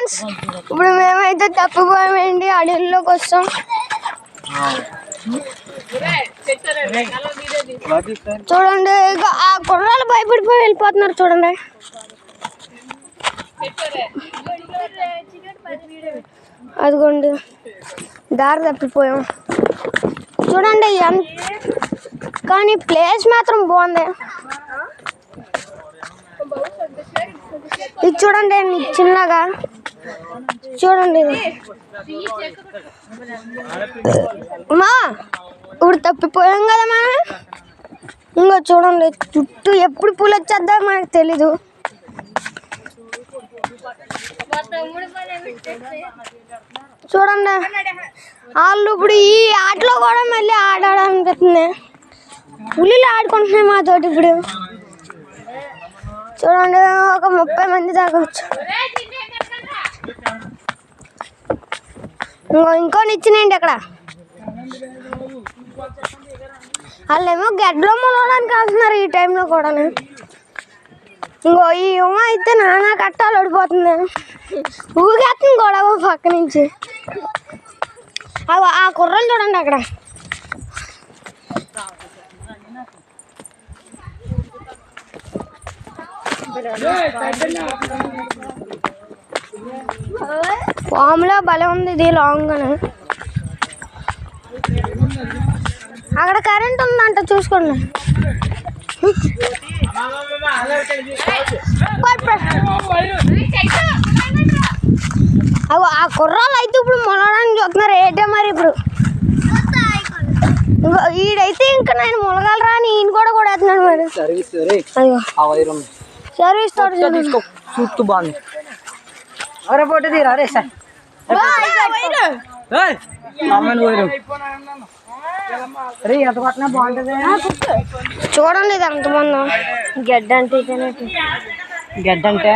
Friends, ఇప్పుడు మేమైతే తప్పిపోయామండి, అడవిలోకి వస్తాం. చూడండి, ఇక ఆ కుర్రాలు భయపడిపోయి వెళ్ళిపోతున్నారు. చూడండి, అదిగోండి దారి తప్పిపోయాం. చూడండి కానీ ప్లేస్ మాత్రం బాగుంది. ఇది చూడండి చిన్నగా, చూడండి మా ఇప్పుడు తప్పిపోయాం కదా మనం. ఇంకో చూడండి చుట్టూ ఎప్పుడు పూలు వచ్చేద్దా మనకు తెలీదు. చూడండి వాళ్ళు ఇప్పుడు ఈ ఆటలో కూడా మళ్ళీ ఆడాలనిపిస్తుంది. పులిలు ఆడుకుంటున్నాయి మాతోటి. ఇప్పుడు చూడండి ఒక 30 మంది దాకా వచ్చు. ఇంకో నిచ్చినండి అక్కడ. వాళ్ళేమో గడ్డలో మొలవడానికి వెళ్తున్నారు ఈ టైంలో కూడా. ఇంకో ఈ ఉమ అయితే నానా కట్టాలు ఓడిపోతుంది, ఊగేస్తుంది గొడవ పక్క నుంచి. ఆ కుర్రలు చూడండి అక్కడ. పాములా భలే ఉంది ఇది, లాంగ్ అని. అక్కడ కరెంట్ ఉందంట, చూసుకోండి. ఆ కుర్రాలు అయితే ఇప్పుడు మొలగడానికి చూస్తున్నారు. ఏంటో మరి ఇప్పుడు ఈడైతే ఇంకా నేను మొలగలరా అని ఈయన కూడా వేస్తున్నాడు మరి. సర్వీస్ తోటి బాగుంది. పోటీ తీరా రే సార్. చూడండి ఇది ఎంతమంది. గడ్డ అంటే గడ్డ అంటే